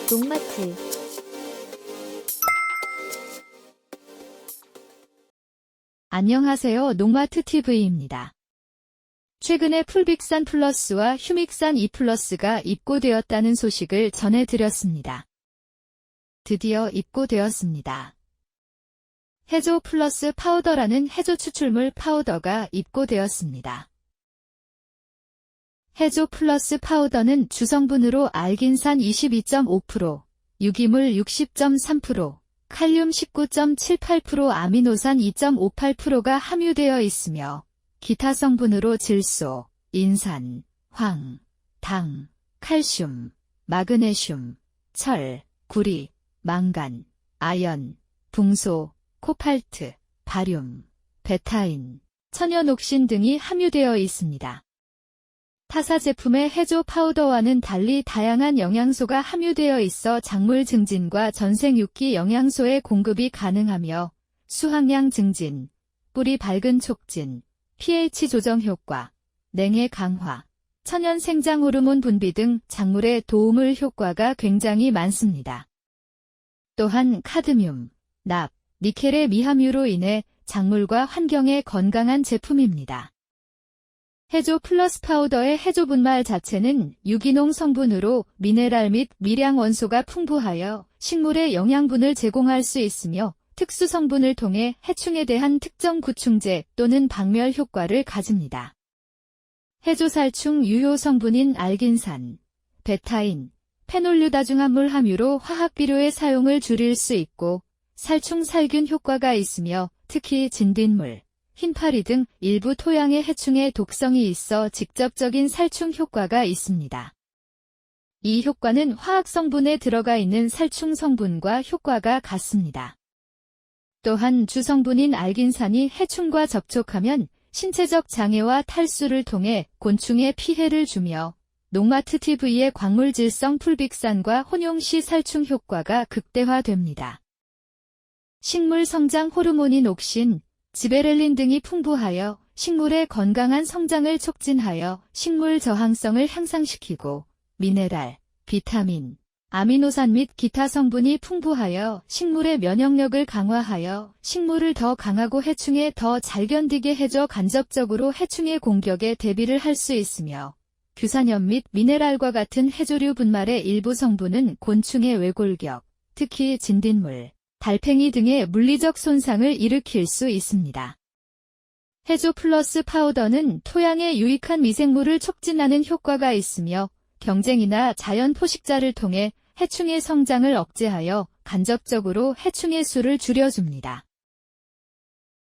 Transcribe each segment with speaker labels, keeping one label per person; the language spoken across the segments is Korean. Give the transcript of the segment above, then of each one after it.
Speaker 1: 농마트.
Speaker 2: 안녕하세요. 농마트 TV입니다. 최근에 풀빅산 플러스와 휴믹산 E 플러스가 입고되었다는 소식을 전해드렸습니다. 드디어 입고되었습니다. 해조 플러스 파우더라는 해조 추출물 파우더가 입고되었습니다. 해조 플러스 파우더는 주성분으로 알긴산 22.5%, 유기물 60.3%, 칼륨 19.78%, 아미노산 2.58%가 함유되어 있으며 기타 성분으로 질소, 인산, 황, 당, 칼슘, 마그네슘, 철, 구리, 망간, 아연, 붕소, 코팔트, 바륨, 베타인, 천연옥신 등이 함유되어 있습니다. 타사 제품의 해조 파우더와는 달리 다양한 영양소가 함유되어 있어 작물 증진과 전생육기 영양소의 공급이 가능하며 수확량 증진, 뿌리 밝은 촉진, pH 조정 효과, 냉해 강화, 천연 생장 호르몬 분비 등 작물에 도움을 효과가 굉장히 많습니다. 또한 카드뮴, 납, 니켈의 미함유로 인해 작물과 환경에 건강한 제품입니다. 해조 플러스 파우더의 해조 분말 자체는 유기농 성분으로 미네랄 및 미량 원소가 풍부하여 식물에 영양분을 제공할 수 있으며 특수 성분을 통해 해충에 대한 특정 구충제 또는 박멸 효과를 가집니다. 해조살충 유효 성분인 알긴산, 베타인, 페놀류다중합물 함유로 화학 비료의 사용을 줄일 수 있고 살충 살균 효과가 있으며 특히 진딧물, 흰파리 등 일부 토양의 해충의 독성이 있어 직접적인 살충 효과가 있습니다. 이 효과는 화학 성분에 들어가 있는 살충 성분과 효과가 같습니다. 또한 주성분인 알긴산이 해충과 접촉하면 신체적 장애와 탈수를 통해 곤충에 피해를 주며 농마트 TV의 광물질성 풀빅산과 혼용 시 살충 효과가 극대화됩니다. 식물 성장 호르몬인 옥신, 지베렐린 등이 풍부하여 식물의 건강한 성장을 촉진하여 식물 저항성을 향상시키고 미네랄, 비타민, 아미노산 및 기타 성분이 풍부하여 식물의 면역력을 강화하여 식물을 더 강하고 해충에 더 잘 견디게 해줘 간접적으로 해충의 공격에 대비를 할 수 있으며 규산염 및 미네랄과 같은 해조류 분말의 일부 성분은 곤충의 외골격, 특히 진딧물, 달팽이 등의 물리적 손상을 일으킬 수 있습니다. 해조 플러스 파우더는 토양에 유익한 미생물을 촉진하는 효과가 있으며 경쟁이나 자연 포식자를 통해 해충의 성장을 억제하여 간접적으로 해충의 수를 줄여줍니다.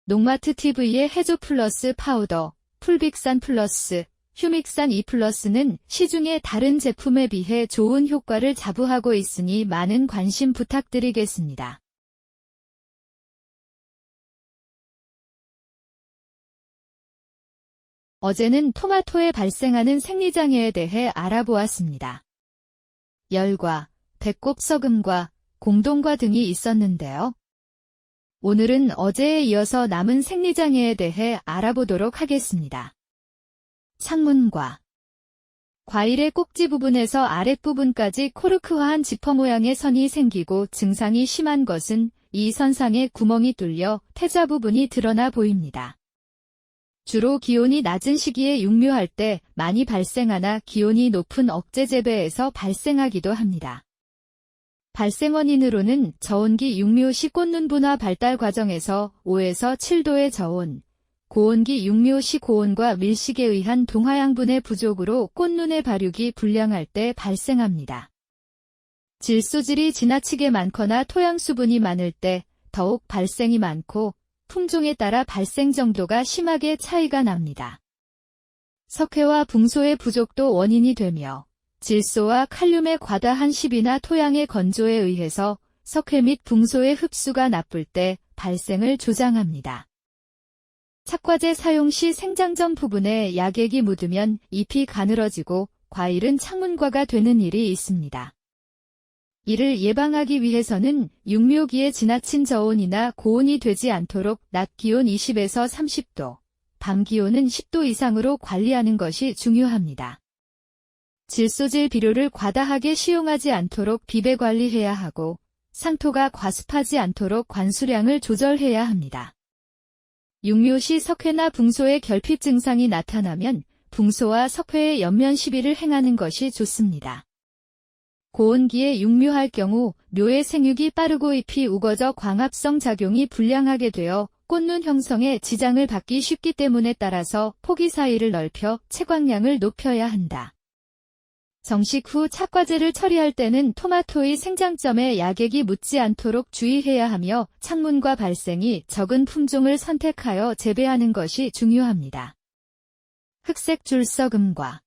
Speaker 2: 농마트 TV의 해조 플러스 파우더, 풀빅산 플러스, 휴믹산 E 플러스는 시중의 다른 제품에 비해 좋은 효과를 자부하고 있으니 많은 관심 부탁드리겠습니다. 어제는 토마토에 발생하는 생리장애에 대해 알아보았습니다. 열과, 배꼽 서금과, 공동과 등이 있었는데요. 오늘은 어제에 이어서 남은 생리장애에 대해 알아보도록 하겠습니다. 창문과. 과일의 꼭지 부분에서 아랫부분까지 코르크화한 지퍼 모양의 선이 생기고 증상이 심한 것은 이 선상에 구멍이 뚫려 태자 부분이 드러나 보입니다. 주로 기온이 낮은 시기에 육묘할 때 많이 발생하나 기온이 높은 억제 재배에서 발생하기도 합니다. 발생 원인으로는 저온기 육묘 시 꽃눈 분화 발달 과정에서 5에서 7도의 저온, 고온기 육묘 시 고온과 밀식에 의한 동화양분의 부족으로 꽃눈의 발육이 불량할 때 발생합니다. 질소질이 지나치게 많거나 토양 수분이 많을 때 더욱 발생이 많고 품종에 따라 발생 정도가 심하게 차이가 납니다. 석회와 붕소의 부족도 원인이 되며 질소와 칼륨의 과다한 습이나 토양의 건조에 의해서 석회 및 붕소의 흡수가 나쁠 때 발생을 조장합니다. 착과제 사용 시 생장점 부분에 약액이 묻으면 잎이 가늘어지고 과일은 창문과가 되는 일이 있습니다. 이를 예방하기 위해서는 육묘기에 지나친 저온이나 고온이 되지 않도록 낮 기온 20에서 30도, 밤 기온은 10도 이상으로 관리하는 것이 중요합니다. 질소질 비료를 과다하게 시용하지 않도록 비배 관리해야 하고 상토가 과습하지 않도록 관수량을 조절해야 합니다. 육묘 시 석회나 붕소의 결핍 증상이 나타나면 붕소와 석회의 연면 시비를 행하는 것이 좋습니다. 고온기에 육묘할 경우 묘의 생육이 빠르고 잎이 우거져 광합성 작용이 불량하게 되어 꽃눈 형성에 지장을 받기 쉽기 때문에 따라서 포기 사이를 넓혀 채광량을 높여야 한다. 정식 후 착과제를 처리할 때는 토마토의 생장점에 약액이 묻지 않도록 주의해야 하며 창문과 발생이 적은 품종을 선택하여 재배하는 것이 중요합니다. 흑색 줄썩음과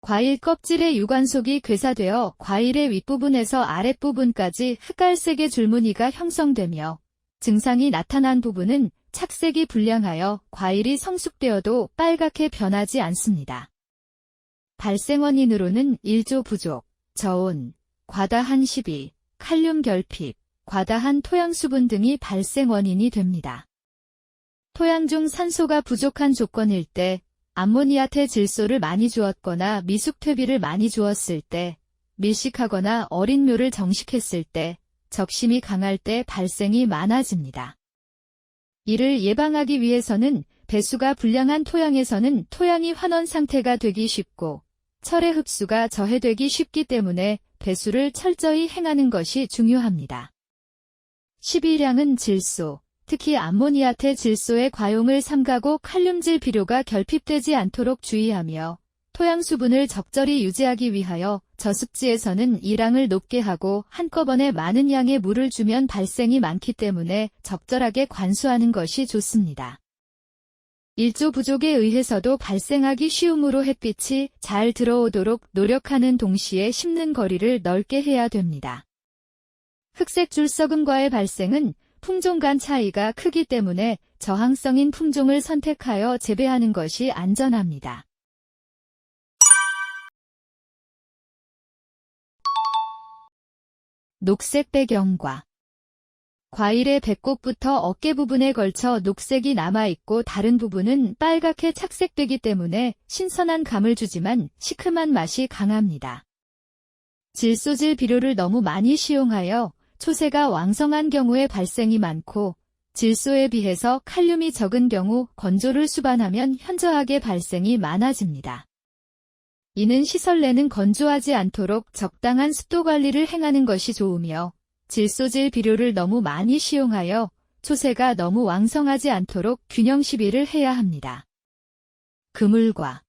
Speaker 2: 과일 껍질의 유관속이 괴사되어 과일의 윗부분에서 아랫부분까지 흑갈색의 줄무늬가 형성되며 증상이 나타난 부분은 착색이 불량하여 과일이 성숙되어도 빨갛게 변하지 않습니다. 발생 원인으로는 일조 부족, 저온, 과다한 시비, 칼륨 결핍, 과다한 토양 수분 등이 발생 원인이 됩니다. 토양 중 산소가 부족한 조건일 때 암모니아태 질소를 많이 주었거나 미숙퇴비를 많이 주었을 때, 밀식하거나 어린 묘를 정식했을 때, 적심이 강할 때 발생이 많아집니다. 이를 예방하기 위해서는 배수가 불량한 토양에서는 토양이 환원 상태가 되기 쉽고 철의 흡수가 저해되기 쉽기 때문에 배수를 철저히 행하는 것이 중요합니다. 시비량은 질소, 특히 암모니아태 질소의 과용을 삼가고 칼륨질 비료가 결핍되지 않도록 주의하며 토양 수분을 적절히 유지하기 위하여 저습지에서는 이랑을 높게 하고 한꺼번에 많은 양의 물을 주면 발생이 많기 때문에 적절하게 관수하는 것이 좋습니다. 일조 부족에 의해서도 발생하기 쉬우므로 햇빛이 잘 들어오도록 노력하는 동시에 심는 거리를 넓게 해야 됩니다. 흑색 줄썩음과의 발생은 품종 간 차이가 크기 때문에 저항성인 품종을 선택하여 재배하는 것이 안전합니다. 녹색 배경과 과일의 배꼽부터 어깨 부분에 걸쳐 녹색이 남아있고 다른 부분은 빨갛게 착색되기 때문에 신선한 감을 주지만 시큼한 맛이 강합니다. 질소질 비료를 너무 많이 시용하여 초세가 왕성한 경우에 발생이 많고 질소에 비해서 칼륨이 적은 경우 건조를 수반하면 현저하게 발생이 많아집니다. 이는 시설 내는 건조하지 않도록 적당한 습도 관리를 행하는 것이 좋으며 질소질 비료를 너무 많이 시용하여 초세가 너무 왕성하지 않도록 균형 시비를 해야 합니다. 그물과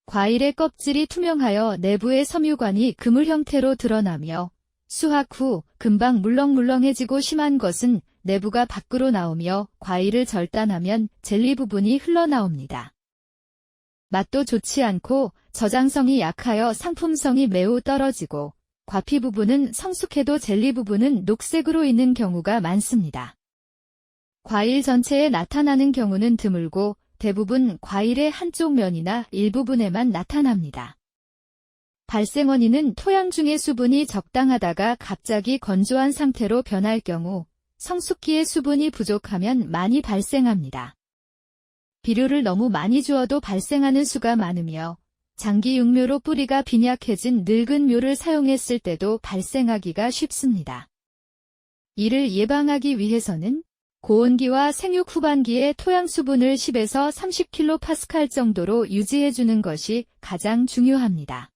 Speaker 2: 과일의 껍질이 투명하여 내부의 섬유관이 그물 형태로 드러나며 수확 후 금방 물렁물렁해지고 심한 것은 내부가 밖으로 나오며 과일을 절단하면 젤리 부분이 흘러나옵니다. 맛도 좋지 않고 저장성이 약하여 상품성이 매우 떨어지고 과피 부분은 성숙해도 젤리 부분은 녹색으로 있는 경우가 많습니다. 과일 전체에 나타나는 경우는 드물고 대부분 과일의 한쪽 면이나 일부분에만 나타납니다. 발생 원인은 토양 중의 수분이 적당하다가 갑자기 건조한 상태로 변할 경우 성숙기에 수분이 부족하면 많이 발생합니다. 비료를 너무 많이 주어도 발생하는 수가 많으며 장기 육묘로 뿌리가 빈약해진 늙은 묘를 사용했을 때도 발생하기가 쉽습니다. 이를 예방하기 위해서는 고온기와 생육 후반기에 토양 수분을 10에서 30kPa 정도로 유지해주는 것이 가장 중요합니다.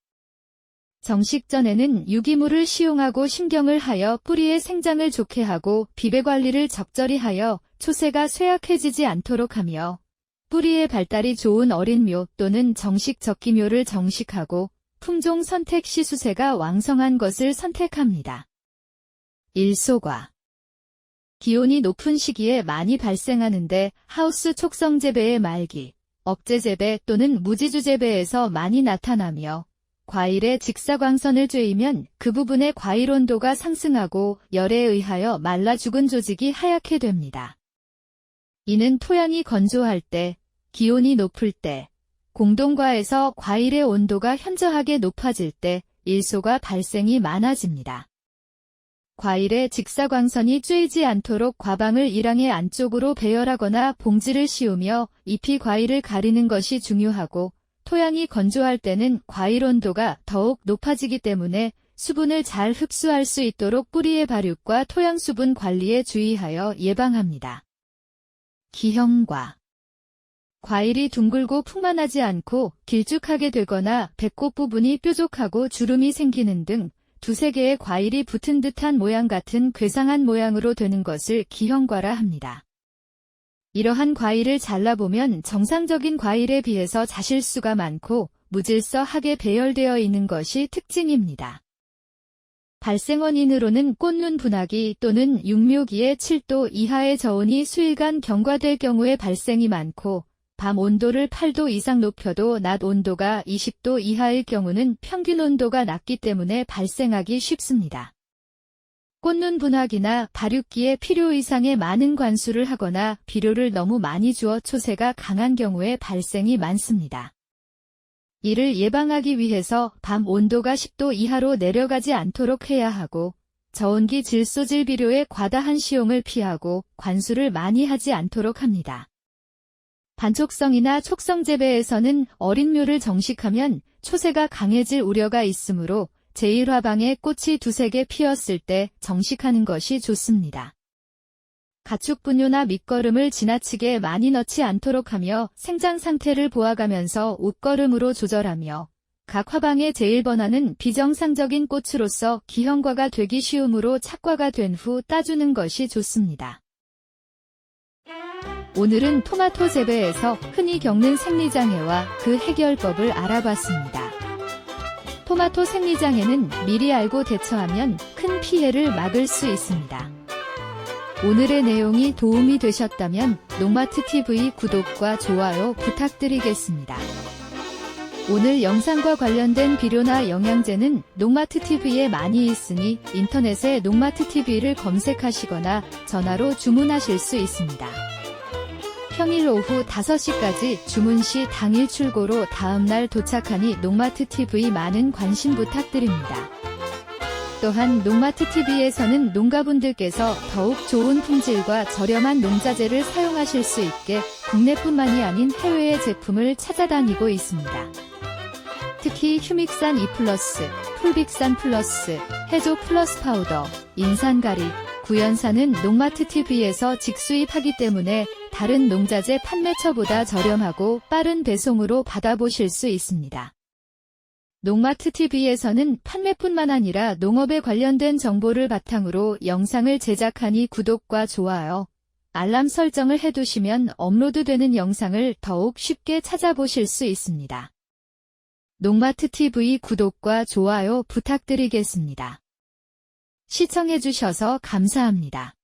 Speaker 2: 정식 전에는 유기물을 시용하고 심경을 하여 뿌리의 생장을 좋게 하고 비배 관리를 적절히 하여 초세가 쇠약해지지 않도록 하며 뿌리의 발달이 좋은 어린 묘 또는 정식 적기묘를 정식하고 품종 선택 시 수세가 왕성한 것을 선택합니다. 일소과 기온이 높은 시기에 많이 발생하는데 하우스 촉성 재배의 말기, 억제 재배 또는 무지주 재배에서 많이 나타나며 과일의 직사광선을 쬐이면 그 부분의 과일 온도가 상승하고 열에 의하여 말라 죽은 조직이 하얗게 됩니다. 이는 토양이 건조할 때, 기온이 높을 때, 공동과에서 과일의 온도가 현저하게 높아질 때 일소가 발생이 많아집니다. 과일의 직사광선이 쬐이지 않도록 과방을 일항의 안쪽으로 배열하거나 봉지를 씌우며 잎이 과일을 가리는 것이 중요하고 토양이 건조할 때는 과일 온도가 더욱 높아지기 때문에 수분을 잘 흡수할 수 있도록 뿌리의 발육과 토양 수분 관리에 주의하여 예방합니다. 기형과 과일이 둥글고 풍만하지 않고 길쭉하게 되거나 배꼽 부분이 뾰족하고 주름이 생기는 등 두세 개의 과일이 붙은 듯한 모양 같은 괴상한 모양으로 되는 것을 기형과라 합니다. 이러한 과일을 잘라보면 정상적인 과일에 비해서 자실수가 많고 무질서하게 배열되어 있는 것이 특징입니다. 발생 원인으로는 꽃눈 분화기 또는 육묘기에 7도 이하의 저온이 수일간 경과될 경우에 발생이 많고 밤 온도를 8도 이상 높여도 낮 온도가 20도 이하일 경우는 평균 온도가 낮기 때문에 발생하기 쉽습니다. 꽃눈 분화기나 발육기에 필요 이상의 많은 관수를 하거나 비료를 너무 많이 주어 초세가 강한 경우에 발생이 많습니다. 이를 예방하기 위해서 밤 온도가 10도 이하로 내려가지 않도록 해야 하고 저온기 질소질 비료의 과다한 시용을 피하고 관수를 많이 하지 않도록 합니다. 반촉성이나 촉성 재배에서는 어린 묘를 정식하면 초세가 강해질 우려가 있으므로 제1화방에 꽃이 두세 개 피었을 때 정식하는 것이 좋습니다. 가축 분뇨나 밑거름을 지나치게 많이 넣지 않도록 하며 생장 상태를 보아가면서 옷거름으로 조절하며 각 화방의 제1번화는 비정상적인 꽃으로서 기형과가 되기 쉬우므로 착과가 된 후 따주는 것이 좋습니다. 오늘은 토마토 재배에서 흔히 겪는 생리장애와 그 해결법을 알아봤습니다. 토마토 생리장애는 미리 알고 대처하면 큰 피해를 막을 수 있습니다. 오늘의 내용이 도움이 되셨다면 농마트TV 구독과 좋아요 부탁드리겠습니다. 오늘 영상과 관련된 비료나 영양제는 농마트TV에 많이 있으니 인터넷에 농마트TV를 검색하시거나 전화로 주문하실 수 있습니다. 평일 오후 5시까지 주문 시 당일 출고로 다음날 도착하니 농마트TV 많은 관심 부탁드립니다. 또한 농마트TV에서는 농가분들께서 더욱 좋은 품질과 저렴한 농자재를 사용하실 수 있게 국내뿐만이 아닌 해외의 제품을 찾아다니고 있습니다. 특히 휴믹산 E+, 풀빅산 플러스, 해조 플러스 파우더, 인산가리, 구연산은 농마트TV에서 직수입하기 때문에 다른 농자재 판매처보다 저렴하고 빠른 배송으로 받아보실 수 있습니다. 농마트TV에서는 판매뿐만 아니라 농업에 관련된 정보를 바탕으로 영상을 제작하니 구독과 좋아요, 알람 설정을 해두시면 업로드되는 영상을 더욱 쉽게 찾아보실 수 있습니다. 농마트TV 구독과 좋아요 부탁드리겠습니다. 시청해주셔서 감사합니다.